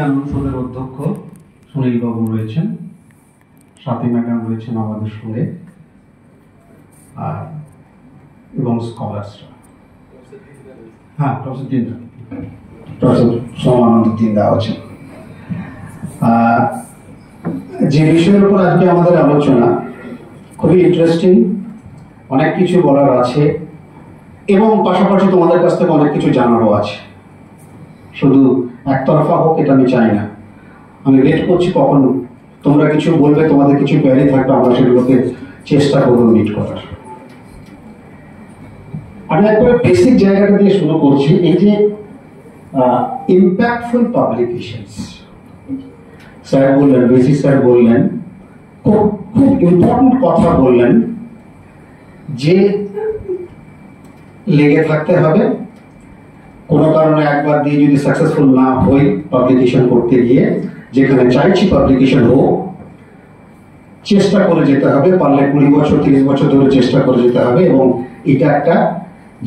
অনুষদের অধ্যক্ষ সুনীল বাবু রয়েছেন, সাথী ম্যাডাম রয়েছেন আমাদের সঙ্গে, এবং স্কলার্সরা। হ্যাঁ, প্রফেসর সোমানন্দ তিনদা আছেন। যে বিষয়ের উপর আজকে আমাদের আলোচনা খুবই ইন্টারেস্টিং, অনেক কিছু বলার আছে এবং পাশাপাশি তোমাদের কাছ থেকে অনেক কিছু জানারও আছে। শুধু একতরফা হোক এটা আমি চাই না। আমি ওয়েট করছি কখন তোমরা কিছু বলবে, তোমাদের কিছু কোয়ারি থাকবে, আমরা সেগুলোকে চেষ্টা করবো মিট করার। আমি একবার বেসিক জায়গাটা দিয়ে শুরু করছি। এই যে ইম্প্যাক্টফুল পাবলিকেশনস, স্যার বললেন, বেসি স্যার বললেন, খুব খুব ইম্পর্টেন্ট কথা বললেন যে লেগে থাকতে হবে। কোনো কারণে একবার দিয়ে যদি সাকসেসফুল না হই পাবলিকেশন করতে গিয়ে, যেখানে চাইছি পাবলিকেশন হোক, চেষ্টা করে যেতে হবে, পারলে 20 বছর 30 বছর ধরে চেষ্টা করে যেতে হবে, এবং এটা একটা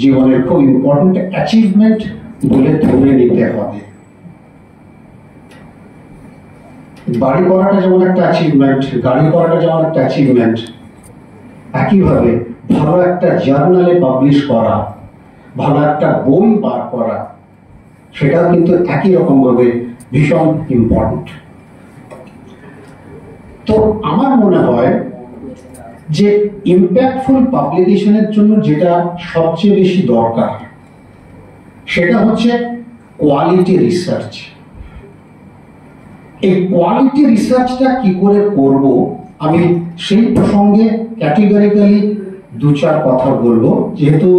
জীবনের খুব ইম্পর্টেন্ট অ্যাচিভমেন্ট বলে ধরে নিতে হবে। বাড়ি করাটা যেমন একটা অ্যাচিভমেন্ট, গাড়ি করাটা যেমন একটা অ্যাচিভমেন্ট, একইভাবে ভালো একটা জার্নালে পাবলিশ করা, ভালো একটা বই বার করা, সেটাও কিন্তু একই রকম ভাবে ভীষণ ইম্পর্টেন্ট। তো আমার মনে হয় যে ইম্প্যাক্টফুল পাবলিকেশনের জন্য যেটা সবচেয়ে বেশি দরকার সেটা হচ্ছে কোয়ালিটি রিসার্চ। এই কোয়ালিটি রিসার্চটা কি করে করব, আমি সেই প্রসঙ্গে ক্যাটেগরিক্যালি 2-4 কথা বলবো। যেহেতু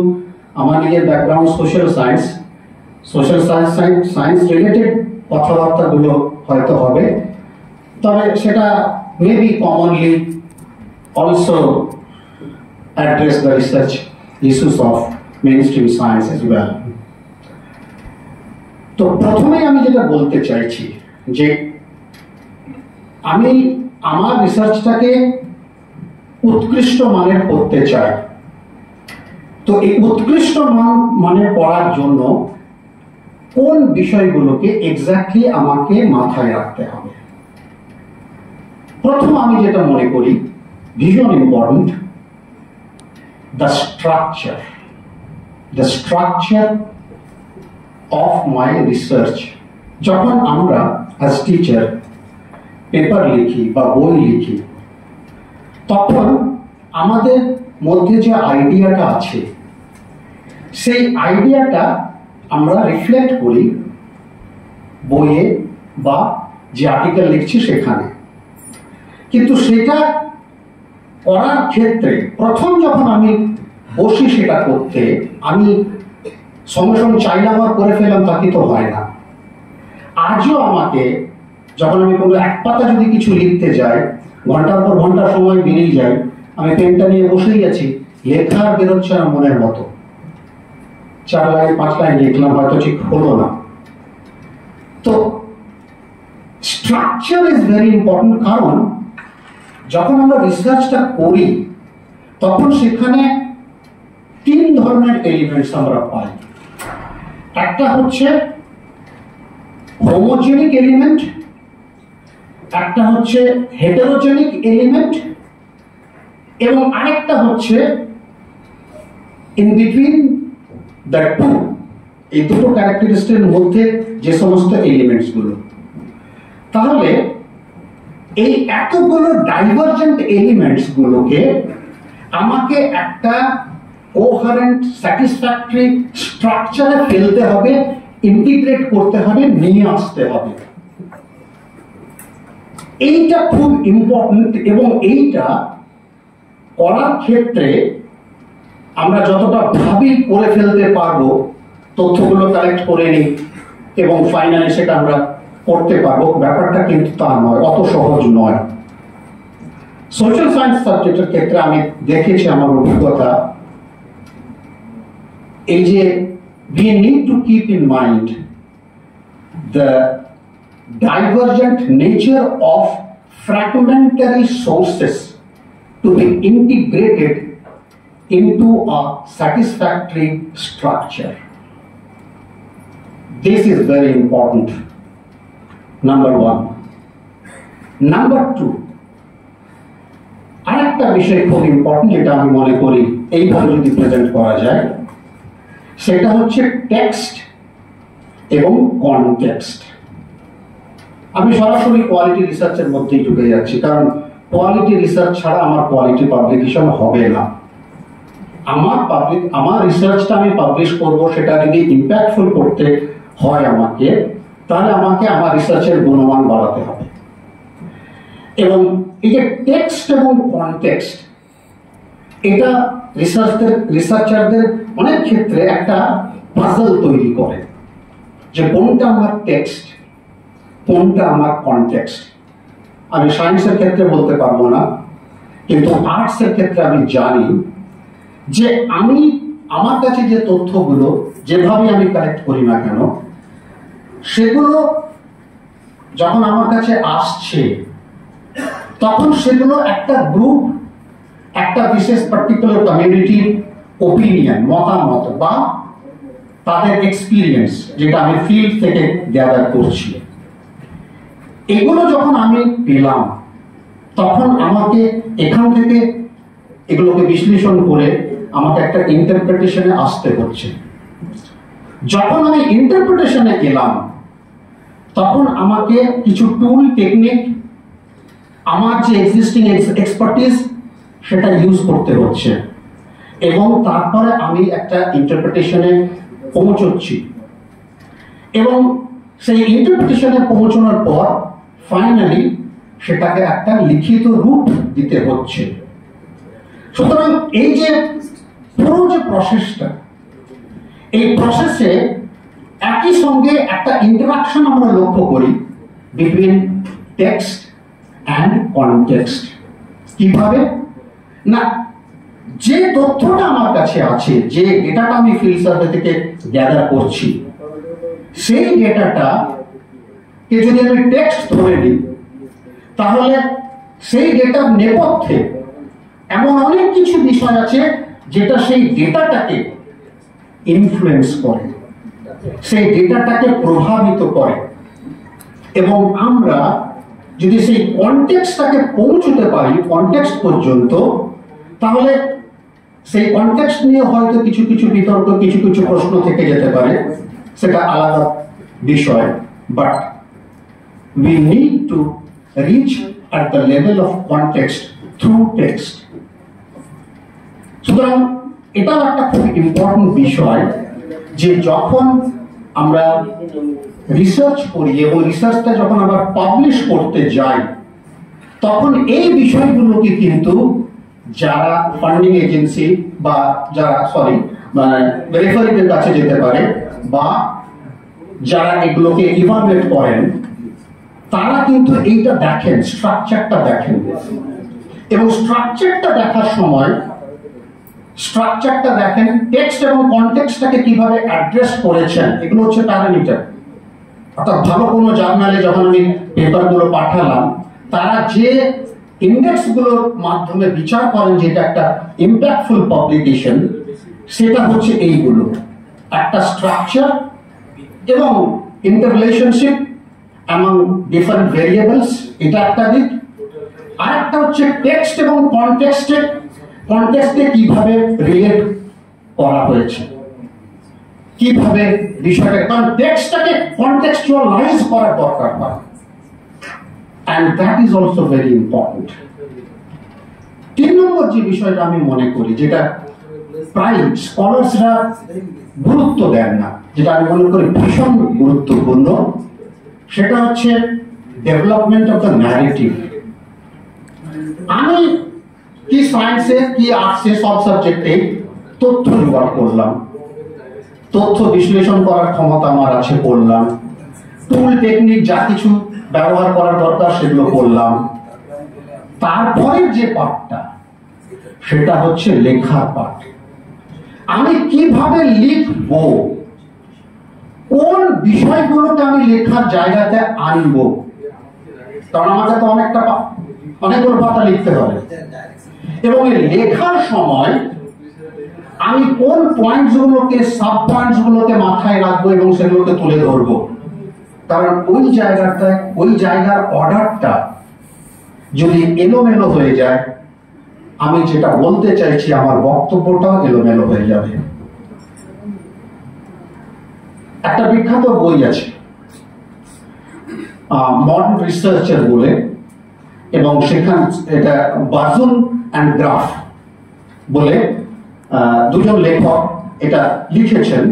আমার নিজের ব্যাকগ্রাউন্ড সোশ্যাল সায়েন্স রিলেটেড কথাবার্তাগুলো হয়তো হবে, তবে সেটা maybe commonly also address the research issues of mainstream science as well. তো প্রথমেই আমি যেটা বলতে চাইছি যে আমি আমার রিসার্চটাকে উৎকৃষ্ট মানের করতে চাই। তো এই উৎকৃষ্ট মানের করার জন্য কোন বিষয়গুলোকে এক্স্যাক্টলি আমাকে মাথায় রাখতে হবে? প্রথম আমি যেটা মনে করি ভীষণ important, the structure of my research. যখন আমরা অ্যাজ টিচার পেপার লিখি বা বই লিখি, তখন আমাদের মধ্যে যে আইডিয়াটা আছে, সেই আইডিয়াটা আমরা রিফ্লেক্ট করি বইয়ে বা যে আর্টিকেল লিখছি সেখানে। কিন্তু সেটা করার ক্ষেত্রে প্রথম যখন আমি বসি সেটা করতে, আমি সঙ্গে সঙ্গে চাইলাম আর করে ফেললাম, তা কিন্তু হয় না। আজও আমাকে যখন আমি কোনো এক পাতা যদি কিছু লিখতে যাই, ঘন্টার পর ঘন্টা সময় বেরিয়ে যায়, আমি পেনটা নিয়ে বসেই আছি, লেখা আর বেরোচ্ছে না মনের মতো। 4 লাইন 5 লাইন লিখলাম, হয়তো ঠিক হলো না। তো স্ট্রাকচার ইজ ভেরি ইম্পর্টেন্ট, কারণ যখন আমরা রিসার্চটা করি তখন সেখানে 3 ধরনের এলিমেন্টস আমরা পাই। একটা হচ্ছে হোমোজেনিক এলিমেন্ট, একটা হচ্ছে হেটেরোজেনিক এলিমেন্ট, এবং আরেকটা হচ্ছে ইন বিটুইন দ্য টু। এই দুটো ক্যারেক্টারিস্টিকের মধ্যে যে সমস্ত এলিমেন্টস গুলো, তাহলে এই এতগুলো ডাইভারজেন্ট এলিমেন্টস গুলোকে আমাকে একটা কোহারেন্ট স্যাটিসফ্যাক্টরি স্ট্রাকচারে ফেলতে হবে, ইন্টিগ্রেট করতে হবে, নিয়ে আসতে হবে। এইটা খুব ইম্পর্টেন্ট, এবং এইটা করার ক্ষেত্রে আমরা যতটা ভাবি করে ফেলতে পারবো, তথ্যগুলো কালেক্ট করে নিই এবং ফাইনালি সেটা আমরা করতে পারবো, ব্যাপারটা কিন্তু তা নয়, অত সহজ নয়। সোশ্যাল সায়েন্স সাবজেক্টের ক্ষেত্রে আমি দেখেছি, আমার অভিজ্ঞতা এই যে we need to keep in mind the divergent nature of fragmentary sources to be integrated into a satisfactory structure. This is very important. Number one. Number two, আরেকটা বিষয় খুব ইম্পর্টেন্ট যেটা আমি মনে করি এইভাবে যদি প্রেজেন্ট করা যায়, সেটা হচ্ছে টেক্সট এবং কনটেক্সট। আমি সরাসরি কোয়ালিটি রিসার্চের মধ্যেই ঢুকে যাচ্ছি, কারণ কোয়ালিটি রিসার্চ ছাড়া আমার কোয়ালিটি পাবলিকেশন হবে না। আমার রিসার্চটা আমি পাবলিশ করব, সেটা যদি ইম্প্যাক্টফুল করতে হয় আমাকে, তাহলে আমাকে আমার রিসার্চের গুণমান বাড়াতে হবে। এবং এই যে টেক্সট এবং কনটেক্সট, এটা রিসার্চারদের অনেক ক্ষেত্রে একটা পাজল তৈরি করে, যে কোনটা আমার টেক্সট, কোনটা আমার কনটেক্সট। আমি সায়েন্সের ক্ষেত্রে বলতে পারবো না, কিন্তু আর্টসের ক্ষেত্রে আমি জানি যে আমার কাছে যে তথ্যগুলো যেভাবে আমি কালেক্ট করি না কেন, সেগুলো যখন আমার কাছে আসছে, তখন সেগুলো একটা গ্রুপ, একটা বিশেষ পার্টিকুলার কমিউনিটির ওপিনিয়ন, মতামত বা তাদের এক্সপিরিয়েন্স, যেটা আমি ফিল্ড থেকে গ্যাদার করছি, এগুলো যখন আমি পেলাম, তখন আমাকে এখান থেকে এগুলোকে বিশ্লেষণ করে আমাকে একটা ইন্টারপ্রিটেশনে আসতে হচ্ছে। যখন আমি ইন্টারপ্রিটেশনে গেলাম, তখন আমাকে কিছু টুল, টেকনিক, আমার যে এক্সিস্টিং এক্সপার্টিস, সেটা ইউজ করতে হচ্ছে, এবং তারপরে আমি একটা ইন্টারপ্রিটেশনে পৌঁছচ্ছি। এবং সেই ইন্টারপ্রিটেশনে পৌঁছানোর পর ফাইনালি সেটাকে একটা লিখিত রূপ দিতে হচ্ছে। সুতরাং এই যে পুরো যে প্রসেসটা, এই প্রসেসে একই সঙ্গে একটা ইন্টারাকশন আমরা লক্ষ্য করি বিটুইন টেক্সট অ্যান্ড কনটেক্সট। কিভাবে না, যে তথ্যটা আমার কাছে আছে, যে ডেটাটা আমি ফিল্ড সার্ভে থেকে গ্যাদার করছি, সেই ডেটাটা কে যদি আমি টেক্সট ধরে নিই, তাহলে সেই ডেটার নেপথ্যে এমন অনেক কিছু বিষয় আছে যেটা সেই ডেটাটাকে ইনফ্লুয়েন্স করে, সেই ডেটাটাকে প্রভাবিত করে। এবং আমরা যদি সেই কনটেক্সটটাকে পৌঁছতে পারি, কনটেক্সট পর্যন্ত, তাহলে সেই কনটেক্সট নিয়ে হয়তো কিছু কিছু বিতর্ক, কিছু কিছু প্রশ্ন থেকে যেতে পারে, সেটা আলাদা বিষয়, but we need to reach at the level of context through text. সুতরাং এটাও একটা খুব ইম্পর্টেন্ট বিষয়, যে যখন আমরা রিসার্চ করি এবং রিসার্চটা যখন আমরা পাবলিশ করতে যাই, তখন এই বিষয়গুলোকে কিন্তু যারা ফান্ডিং এজেন্সি বা যারা রেফারিদের কাছে যেতে পারে, বা যারা এগুলোকে ইভালুয়েট করেন, তারা কিন্তু এইটা দেখেন, স্ট্রাকচারটা দেখেন। এবং স্ট্রাকচারটা দেখার সময় দেখেন টেক্সট এবং কনটেক্সটটাকে কিভাবে অ্যাড্রেস করেছেন, এগুলো হচ্ছে প্যারামিটার। অর্থাৎ ভালো কোনো জার্নালে যখন আমি পেপারগুলো পাঠালাম, তারা যে ইন্ডেক্সগুলোর মাধ্যমে বিচার করেন যে এটা একটা ইম্প্যাক্টফুল পাবলিকেশন, সেটা হচ্ছে এইগুলো, একটা স্ট্রাকচার এবং ইন্টাররিলেশনশিপ among different variables, এটা একটা দিক। আর একটা হচ্ছে টেক্সট এবং কনটেক্সটে কিভাবে রিলেট করা হয়েছে, কিভাবে বিষয়টা, কারণ টেক্সটটাকে কনটেক্সচুয়ালাইজ করার দরকার হয়, and that is also very important. 3 নম্বর যে বিষয়টা আমি মনে করি, যেটা প্রায় স্কলার্সরা গুরুত্ব দেন না, যেটা আমি মনে করি ভীষণ গুরুত্বপূর্ণ, সেটা হচ্ছে ডেভেলপমেন্ট অফ দ্য ন্যারেটিভ। আমি কি সায়েন্সে কি আর্টসে সব সাবজেক্টে তথ্য জোগাড় করলাম, তথ্য বিশ্লেষণ করার ক্ষমতা আমার আছে, করলাম, টুল টেকনিক যা কিছু ব্যবহার করার দরকার সেগুলো করলাম। তারপরে যে পার্টটা, সেটা হচ্ছে লেখার পার্ট। আমি কিভাবে লিখবো, কোন বিষয়গুলোকে আমি লেখার জায়গাতে আনবো, কারণ আমাকে তো অনেকগুলো পাতা লিখতে হবে, এবং এই লেখার সময় আমি কোন পয়েন্টস গুলোকে, সাব পয়েন্টস গুলোকে মাথায় রাখবো এবং সেগুলোকে তুলে ধরবো। কারণ ওই জায়গার অর্ডারটা যদি এলোমেলো হয়ে যায়, আমি যেটা বলতে চাইছি আমার বক্তব্যটাও এলোমেলো হয়ে যাবে। একটা বিখ্যাত বই আছে মডার্ন রিসার্চার বলে, এবং সেখানে এটা বার্জুন অ্যান্ড গ্রাফ বলে দুজন লেখক এটা লিখেছেন,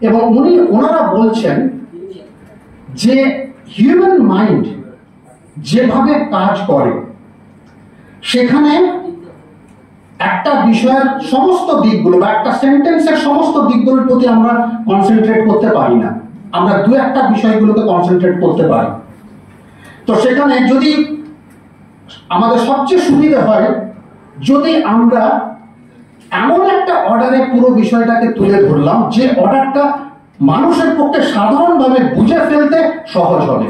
এবং ওনারা বলছেন যে হিউম্যান মাইন্ড যেভাবে কাজ করে সেখানে একটা বিষয়ের সমস্ত দিকগুলো বা একটা সেন্টেন্সের সমস্ত দিকগুলোর প্রতি আমরা কনসেন্ট্রেট করতে পারি না, আমরা দু একটা বিষয়গুলোকে কনসেন্ট্রেট করতে পারি। তো সেখানে যদি আমাদের সবচেয়ে সুবিধা হয় যদি আমরা এমন একটা অর্ডারে পুরো বিষয়টাকে তুলে ধরলাম যে অর্ডারটা মানুষের পক্ষে সাধারণভাবে বুঝে ফেলতে সহজ হবে।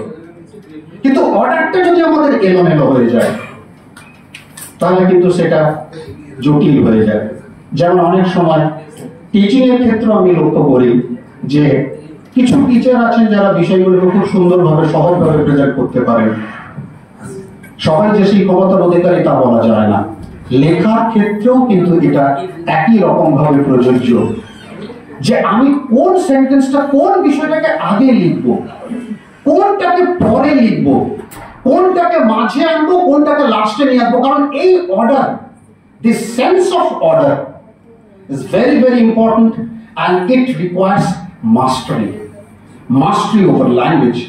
কিন্তু অর্ডারটা যদি আমাদের এলোমেলো হয়ে যায় তাহলে কিন্তু সেটা জটিল হয়ে যায়। যেমন অনেক সময় টিচিং এর ক্ষেত্রে আমি লক্ষ্য করি যে কিছু টিচার আছেন যারা বিষয়গুলোকে খুব সুন্দরভাবে সহজভাবে প্রেজেন্ট করতে পারেন। সবাই যে সেই ক্ষমতার অধিকারী তা বলা যায় না। লেখার ক্ষেত্রেও কিন্তু এটা একই রকম ভাবে প্রযোজ্য যে আমি কোন সেন্টেন্সটা কোন বিষয়টাকে আগে লিখব, কোনটাকে পরে লিখব, কোনটাকে মাঝে আনবো, কোনটাকে লাস্টে নিয়ে আসবো। কারণ এই order, this sense of order is very, very important, and it requires mastery over language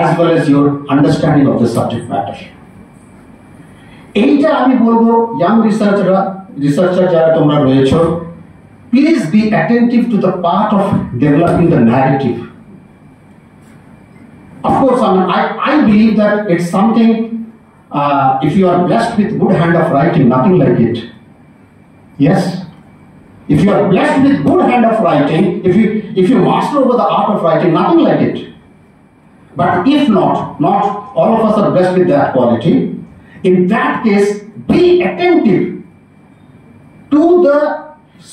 as well as your understanding of the subject matter. এইটা আমি বলবো ইয়াং রিসার্চার যারা তোমরা রয়েছো, please be attentive to the part of developing the narrative. Of course, I believe that it's something, if you are blessed with good hand of writing, nothing like it. Yes, if you are blessed with good hand of writing, if you master over the art of writing, nothing like it. But if not all of us are blessed with that quality. In that case, be attentive to the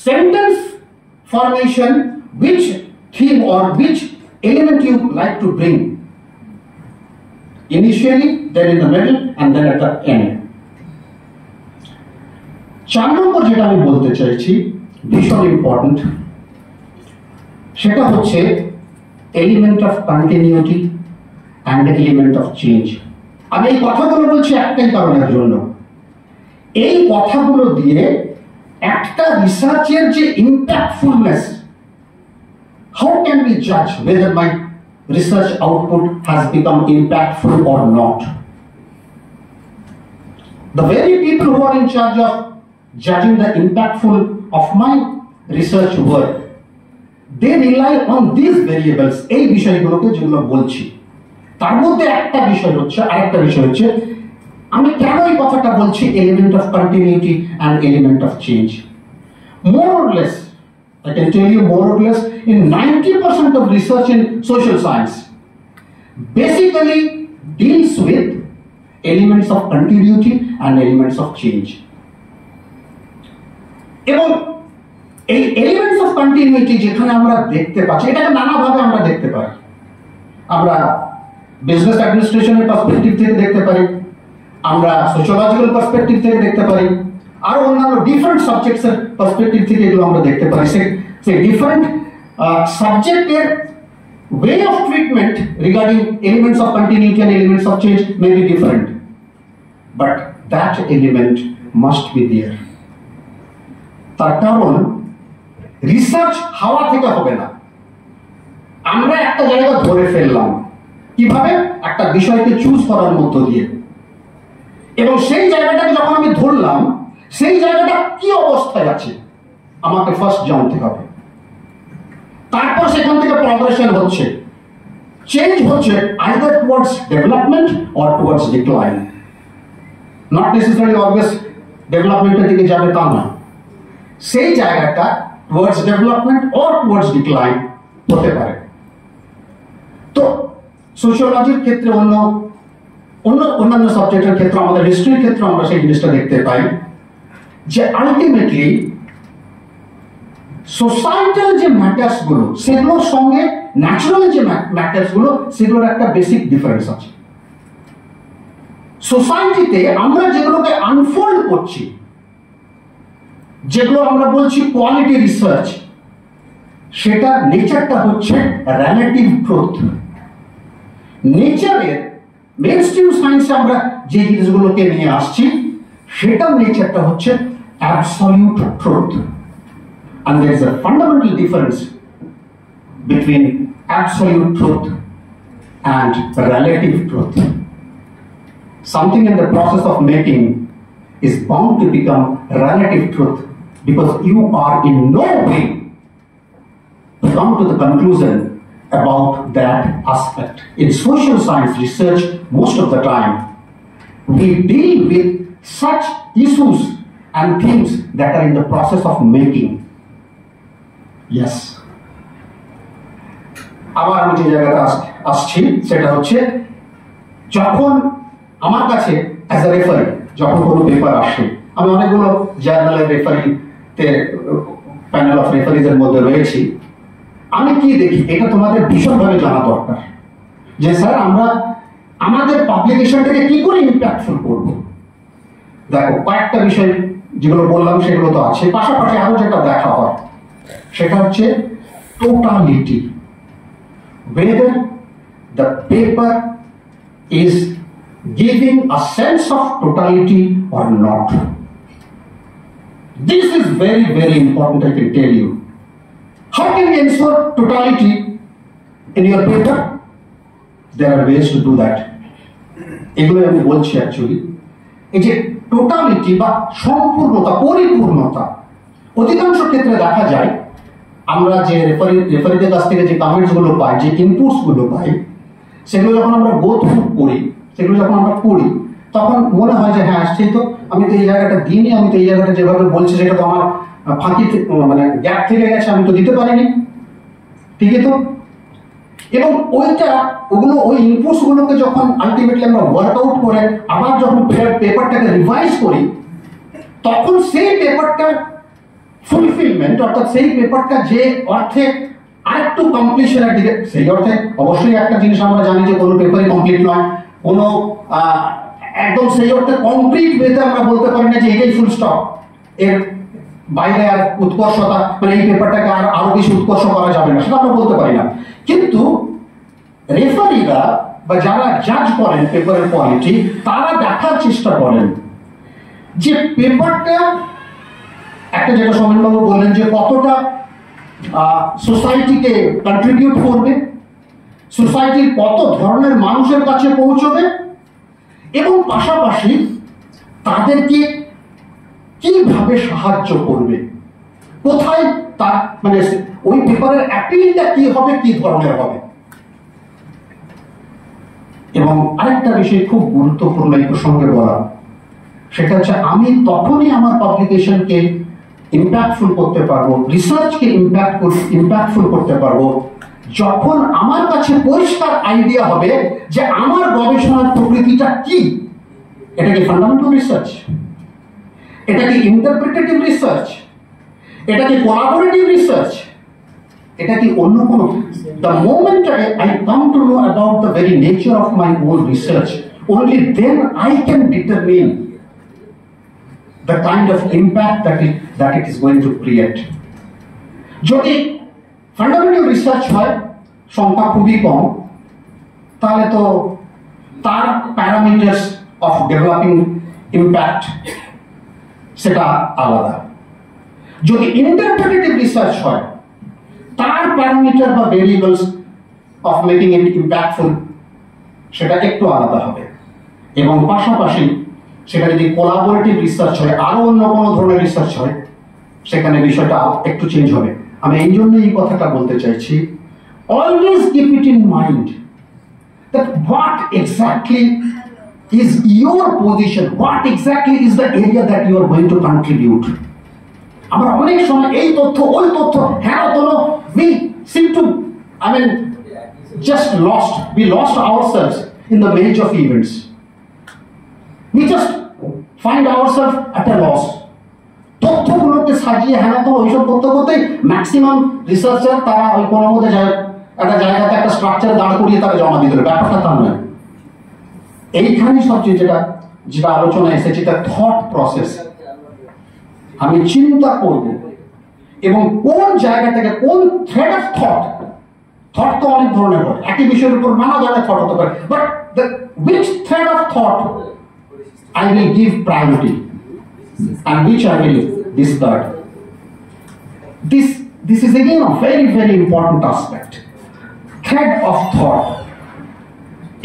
sentence formation, which theme or which element you like to bring. Initially, then in the middle, and then at the end. 4 নম্বর যেটা আমি বলতে চাইছি ভীষণ important, সেটা হচ্ছে element of continuity and element of change. আমি এই কথাগুলো বলছি একটাই কারণের জন্য, এই কথাগুলো দিয়ে একটা রিসার্চের যে ইম্প্যাক্টফুলনেস, হাউ ক্যান বি জাজ whether my research output has become impactful or not? The very people who are in charge of judging the impactful of my research work, they rely on these variables, এই বিষয়গুলোকে যেগুলো বলছি তার মধ্যে একটা বিষয় হচ্ছে, আরেকটা বিষয় হচ্ছে আমি কেন এই কথাটা বলছি element of continuity and element of change. More or less, I can tell you more or less, in 90% of research in social science basically deals with elements of continuity and elements of change. এবং এই elements of continuity যেখানে আমরা দেখতে পাচ্ছি, এটাকে নানাভাবে আমরা দেখতে পারি। আমরা বিজনেস অ্যাডমিনিস্ট্রেশনের পার্সপেক্টিভ থেকে দেখতে পারি, আমরা সোশিওলজিক্যাল পার্সপেক্টিভ থেকে দেখতে পারি, আর অন্যান্য ডিফারেন্ট সাবজেক্টসের পার্সপেক্টিভ থেকে এগুলো আমরা দেখতে পারি। সে ডিফারেন্ট সাবজেক্টের way of treatment regarding elements of continuity and elements of change may be different, but that element must be there. তার কারণ রিসার্চ হাওয়া থেকে হবে না। আমরা একটা জায়গা ধরে ফেললাম, কিভাবে? একটা বিষয়কে চুজ করার মধ্য দিয়ে, এবং সেই জায়গাটাকে যখন আমি ধরলাম, সেই জায়গাটা কি অবস্থায় আছে আমাকে ফার্স্ট জানতে হবে। তারপর সেখান থেকে প্রগ্রেশন হচ্ছে, চেঞ্জ হচ্ছে, either towards development or towards decline. Not necessary always ডেভেলপমেন্টের দিকে যাবে তা না, সেই জায়গাটা towards development or towards decline হতে পারে। তো সোশিওলজির ক্ষেত্রে অন্যান্য সাবজেক্টের ক্ষেত্রে, আমাদের হিস্ট্রির ক্ষেত্রে আমরা সেই জিনিসটা দেখতে পাই যে আলটিমেটলি সোসাইটাল যে ম্যাটার্স গুলো সেগুলোর সঙ্গে ন্যাচারাল যে ম্যাটার্স গুলো সেগুলোর একটা বেসিক ডিফারেন্স আছে। সোসাইটিতে আমরা যেগুলোকে আনফোল্ড করছি, যেগুলো আমরা বলছি কোয়ালিটি রিসার্চ, সেটা নেচারটা হচ্ছে রিলেটিভ ট্রুথ। নেচারের মেইনস্ট্রিম সায়েন্সে আমরা যে জিনিসগুলোকে নিয়ে আসছি সেটার নেচারটা হচ্ছে absolute truth. And there is a fundamental difference between absolute truth and relative truth. Something in the process of making is bound to become relative truth because you are in no way to come to the conclusion about that aspect. In social science research, most of the time, we deal with such issues and things that are in the process of making. Yes. আবার আমি যে জায়গাটা আসছি সেটা হচ্ছে যখন আমার কাছে অ্যাজ এ রেফারি যখন কোনো পেপার আসে, আমি অনেকগুলো জার্নালের রেফারিতে প্যানেল অফ রেফারিজের মধ্যে রয়েছি, আমি কি দেখি এটা তোমাদের ভীষণভাবে জানা দরকার যে স্যার আমরা আমাদের পাবলিকেশনটাকে কি করে ইম্প্যাক্টফুল করব। দেখো কয়েকটা বিষয় যেগুলো বললাম সেগুলো তো আছে, পাশাপাশি আরো যেটা দেখা হয় সেটা হচ্ছে totality, whether the paper is giving a sense of totality or not. This is very, very important, I can tell you. How can we ensure totality in your paper? There are ways to do that. এগুলো আমি বলছি actually এই যে totality বা সম্পূর্ণতা, পরিপূর্ণতা, অধিকাংশ ক্ষেত্রে দেখা যায় আমরা যে রেফারিদের কাছ থেকে যে কমেন্টস গুলো পাই, যে ইনপুটস গুলো পাই, সেগুলো যখন আমরা গো থ্রু করি, সেগুলো যখন আমরা পড়ি, তখন মনে হয় যে হ্যাঁ সেই তো আমি তো এই জায়গাটা দিইনি, আমি তো এই জায়গাটা যেভাবে বলছি সেটা তো আমার ফাঁকি মানে গ্যাপ থেকে গেছে, আমি তো দিতে পারিনি, ঠিকই তো। এবং ওই ইনপুটস গুলোকে যখন আলটিমেটলি আমরা ওয়ার্কআউট করে আবার যখন পেপারটাকে রিভাইজ করি, তখন সেই পেপারটার ফুলফিলমেন্ট অর্থাৎ সেই পেপারটা যে অর্থে আরেকটু কমপ্লিশনের দিকে, সেই অর্থে অবশ্যই একটা জিনিস আমরা জানি যে কোনো পেপারই কমপ্লিট নয়, কোনো একদম সেই অর্থে কমপ্লিট ওয়েতে আমরা বলতে পারি না যে এটাই ফুল স্টপ, এর বাইরে আর উৎকর্ষতা মানে এই পেপারটাকে আর আরো বেশি উৎকর্ষ করা যাবে না, সেটা আমরা বলতে পারি না। কিন্তু রেফারিরা বা যারা জাজ করেন পেপারের কোয়ালিটি, তারা দেখার চেষ্টা করেন যে পেপারটা একটা, যেটা সৌমেনবাবু বললেন যে কতটা সোসাইটিকে কন্ট্রিবিউট করবে, সোসাইটির কত ধরনের মানুষের কাছে পৌঁছবে, এবং পাশাপাশি তাদেরকে কিভাবে সাহায্য করবে, কোথায় তার মানে ওই পেপারের অ্যাপিলটা কি হবে, কি ধরনের হবে। এবং আরেকটা বিষয় খুব গুরুত্বপূর্ণ এই প্রসঙ্গে বলা, সেটা হচ্ছে আমি তখনই আমার পাবলিকেশনকে ইম্প্যাক্টফুল করতে পারবো, রিসার্চকে ইম্প্যাক্টফুল করতে পারবো, যখন আমার কাছে পরিষ্কার আইডিয়া হবে যে আমার গবেষণার প্রকৃতিটা কি। এটা কি ফান্ডামেন্টাল রিসার্চ, এটা কি ইন্টারপ্রিটেটিভ রিসার্চ, এটা কি কোলাবোরেটিভ রিসার্চ, এটা কি অন্য কোনো। The moment I come to know about the very nature of my own research, only then I can determine the kind of impact that it is going to create. যদি fundamental research হয়, সংখ্যা খুবই কম, তাহলে তো তার parameters of developing impact সেটা আলাদা। যদি ইন্টারপ্রিটেটিভ রিসার্চ হয়, তার প্যারামিটার বা variables of making it impactful সেটা একটু আলাদা হবে। এবং পাশাপাশি সেটা যদি কোলাবোরেটিভ রিসার্চ হয়, আরো অন্য কোনো ধরনের রিসার্চ হয়, সেখানে বিষয়টা একটু চেঞ্জ হবে। আমি এই জন্য এই কথাটা বলতে চাইছি, always keep it in mind that what exactly is your position, what exactly is the area that you are going to contribute. আমরা অনেক সময় এই তথ্য ওই তথ্য হ্যাঁ কোনো we seem to just lost ourselves in the maze of events. We just find ourselves at a loss. তথ্যগুলোকে সাজিয়ে হেনাতো ওইসব করতে করতে ম্যাক্সিমাম রিসার্চার তারা ওই কোনো মধ্যে যায় একটা জায়গাতে একটা স্ট্রাকচার দাঁড় করিয়ে তারা জমা দিয়ে দেবে, ব্যাপারটা তা নয়। এইখানে সবচেয়ে যেটা যেটা আলোচনা এসেছে তার থট প্রসেস। আমি চিন্তা করব এবং কোন জায়গা থেকে কোন থ্রেড অফ থট, থট তো অনেক ধরনের হয়, একই বিষয়ের উপর নানা ধরনের থট হতে পারে, but the which thread of thought I will give priority and which I will discard. This is again a very very important aspect. Thread of thought.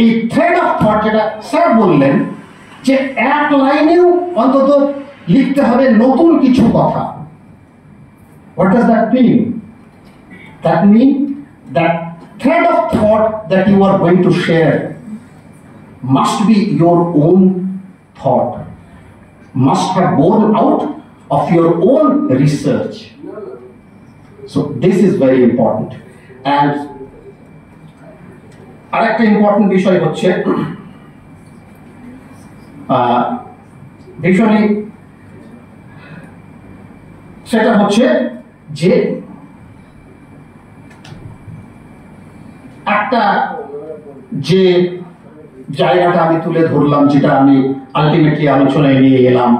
এই থ্রেড অফ থট যেটা স্যার বললেন যে এক লাইনেও অন্তত লিখতে হবে নতুন কিছু কথা। What does that mean? That means that thread of thought that you are going to share must be your own thought, must have born out of your own research. So this is very important. And আরেকটা important বিষয় হচ্ছে ভীষণই, সেটা হচ্ছে যে একটা যে জায়গাটা আমি তুলে ধরলাম, যেটা আমি আলটিমেটলি আলোচনায় নিয়ে এলাম,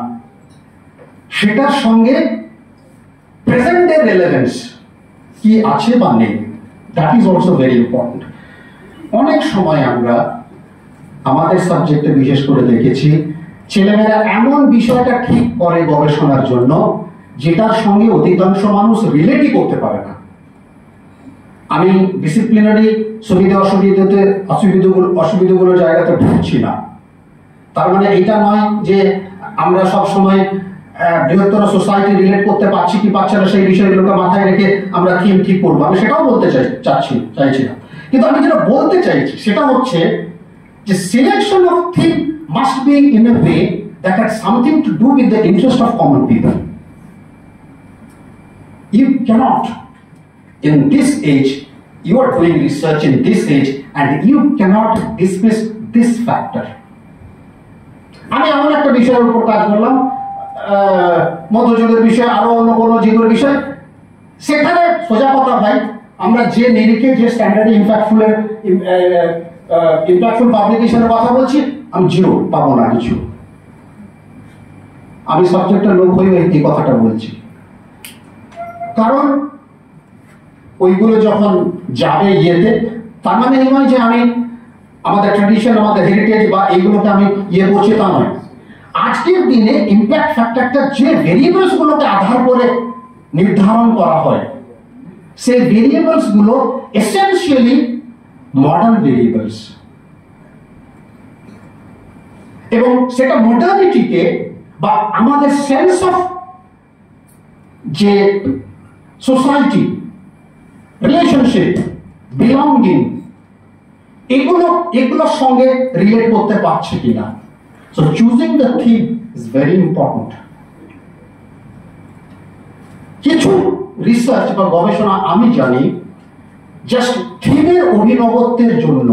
সেটার সঙ্গে প্রেজেন্টের রেলেভেন্স কি আছে বা নেই, that is also very important. অনেক সময় আমরা আমাদের সাবজেক্টে বিশেষ করে দেখেছি ছেলেমেয়েরা এমন বিষয়টা ঠিক করে গবেষণার জন্য যেটার সঙ্গে অধিকাংশ মানুষ রিলেটই করতে পারে না। আমি ডিসিপ্লিনারি অসুবিধাগুলোর জায়গাতে ঢুকছি না, তার মানে এটা নয় যে আমরা সব সময় বৃহত্তর সোসাইটি রিলেট করতে পারছি কি পারছি না সেই বিষয়গুলোকে মাথায় রেখে আমরা থিম ঠিক করবো, আমি সেটাও বলতে চাইছি না। কিন্তু আমি যেটা বলতে চাইছি সেটা হচ্ছে যে selection of theme must be in a way that has something to do with the interest of common people. You cannot, in this age, you are doing research in this age and you cannot dismiss this factor. আমি এমন একটা বিষয়ের উপর কাজ করলাম, মধ্যযুগের বিষয়, আরো অন্য কোনো যুগের বিষয়, সেখানে সোজা কথা ভাই, আমরা যে নিরিখে যে স্ট্যান্ডার্ডে ইম্প্যাক্টফুল পাবলিকেশনের কথা বলছি, আমি জিরো পাবো না কিছু। আমি সাবজেক্টের লোক হয়ে এই কথাটা বলছি, কারণ ওইগুলো যখন যাবে ইয়েতে, তার মানে এই নয় যে আমি আমাদের ট্র্যাডিশন, আমাদের হেরিটেজ বা এইগুলোকে আমি ইয়ে করছি, তা নয়। আজকের দিনে ইম্প্যাক্ট ফ্যাক্টরটা যে ভেরিয়েবলস গুলোকে আধার করে নির্ধারণ করা হয়, সেই ভেরিয়েবলস গুলো এসেনশিয়ালি মডার্ন ভেরিয়েবলস, এবং সেটা মডার্নিটিকে বা আমাদের সেন্স অফ যে সোসাইটি, রিলেশনশিপ, বিলঙ্গিং, এগুলোর সঙ্গে রিলেট করতে পারছে কিনা। So choosing the theme is very important. কিছু রিসার্চ বা গবেষণা আমি জানি জাস্ট থিমের অভিনবত্বের জন্য,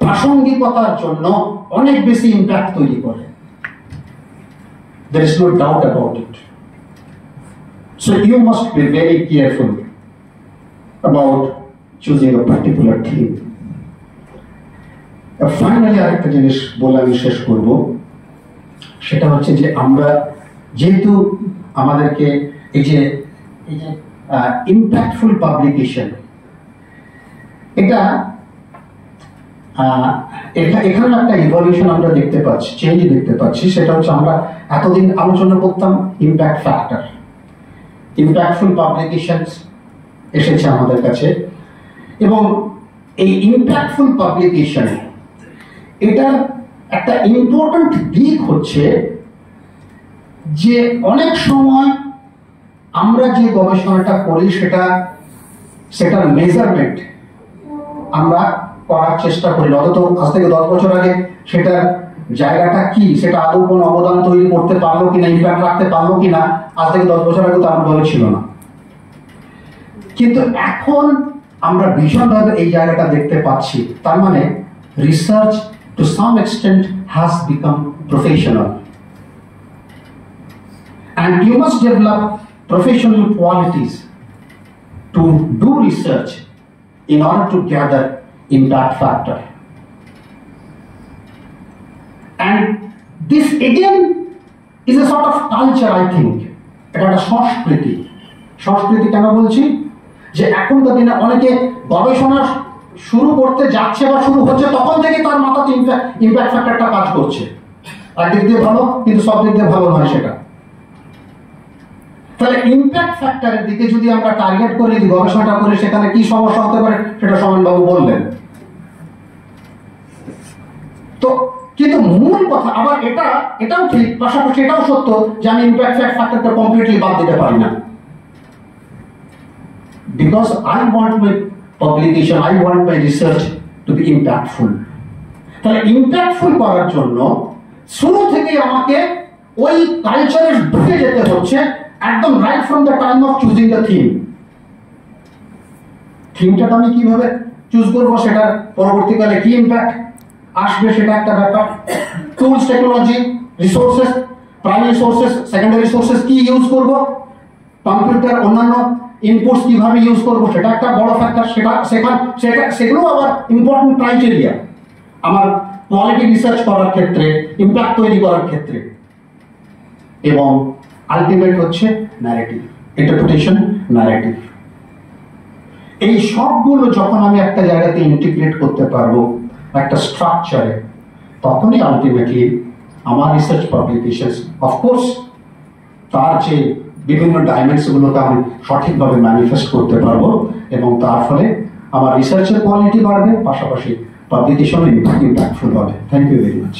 প্রাসঙ্গিকতার জন্য অনেক বেশি ইম্প্যাক্ট তৈরি করে। There is no doubt about it. So you must be very careful about choosing a particular theme. Finally, আরেকটা জিনিস বলে আমি শেষ করব, সেটা হচ্ছে যে আমরা যেহেতু আমাদেরকে এই যে ইম্প্যাক্টফুল পাবলিকেশন, এটা এখানে একটা ইভলিউশন আমরা দেখতে পাচ্ছি, চেঞ্জ দেখতে পাচ্ছি। সেটা হচ্ছে আমরা এতদিন আলোচনা করতাম ইম্প্যাক্ট ফ্যাক্টর, ইম্প্যাক্টফুল পাবলিকেশন এসেছে আমাদের কাছে, এবং এই ইম্প্যাক্টফুল পাবলিকেশন এটার একটা ইম্পর্টেন্ট দিক হচ্ছে যে অনেক সময় আমরা যে গবেষণাটা করি সেটার মেজারমেন্ট আমরা করার চেষ্টা করি, অন্তত আজ থেকে 10 বছর আগে সেটার জায়গাটা কি, সেটা আদৌ কোনো অবদান তৈরি করতে পারলো কিনা, ইম্প্যাক্ট রাখতে পারলো কিনা, আজ থেকে 10 বছর আগে তো এমনভাবে ছিল না। কিন্তু এখন আমরা ভীষণভাবে এই জায়গাটা দেখতে পাচ্ছি। তার মানে research to some extent has become professional, and you must develop professional qualities to do research in order to gather impact factor. And this again is a sort of culture, I think. এটা একটা সংস্কৃতি। সংস্কৃতি কেন বলছি, যে এখনকার দিনে অনেকে গবেষণা শুরু করতে যাচ্ছে বা শুরু হচ্ছে তখন থেকে তার মাথাতে ইম্প্যাক্ট ফ্যাক্টরটা কাজ করছে। একদিক দিয়ে ভালো, কিন্তু সব দিক দিয়ে ভালো নয় সেটা। তাহলে ইম্প্যাক্ট ফ্যাক্টরের দিকে যদি আমরা টার্গেট করে যদি গবেষণাটা করি, সেখানে কি সমস্যা হতে পারে সেটা সমানবাবু বললেন। তো কিন্তু মূল কথা আবার এটাও ঠিক, পাশাপাশি এটাও সত্য যে আমি ইম্প্যাক্ট ফ্যাক্টরটা কমপ্লিটলি বাদ দিতে পারি না। Because I want my publication, I want my research to be impactful. তাহলে ইম্প্যাক্টফুল করার জন্য শুরু থেকে আমাকে ওই কালচারে ঢুকে যেতে হচ্ছে, একদম right from the time of choosing the theme. থিমটা আমি কিভাবে চুজ করবো, সেটা পরবর্তীকালে কি ইম্প্যাক্ট আসবে সেটা একটা ব্যাপার। Tools, technology, resources, primary sources, secondary sources কি ইউজ করব, কম্পিউটার অন্যান্য ইনপুটস কিভাবে ইউজ করব, সেটা একটা বড় ফ্যাক্টর। সেগুলো আবার ইম্পর্টেন্ট ক্রাইটেরিয়া আমার কোয়ালিটি রিসার্চ করার ক্ষেত্রে, ইম্প্যাক্ট তৈরি করার ক্ষেত্রে। এবং আলটিমেট হচ্ছে ন্যারেটিভ, ইন্টারপ্রিটেশন, ন্যারেটিভ। এই সবগুলো যখন আমি একটা জায়গাতে ইন্টিগ্রেট করতে পারবো একটা স্ট্রাকচারে, তখনই আলটিমেটলি আমার রিসার্চ পাবলিকেশন অফকোর্স তার যে বিভিন্ন ডাইমেনশনগুলোকে আমি সঠিকভাবে ম্যানিফেস্ট করতে পারবো, এবং তার ফলে আমার রিসার্চের কোয়ালিটি বাড়বে, পাশাপাশি পাবলিকেশনও ইম্প্যাক্টফুল হবে। Thank you very much.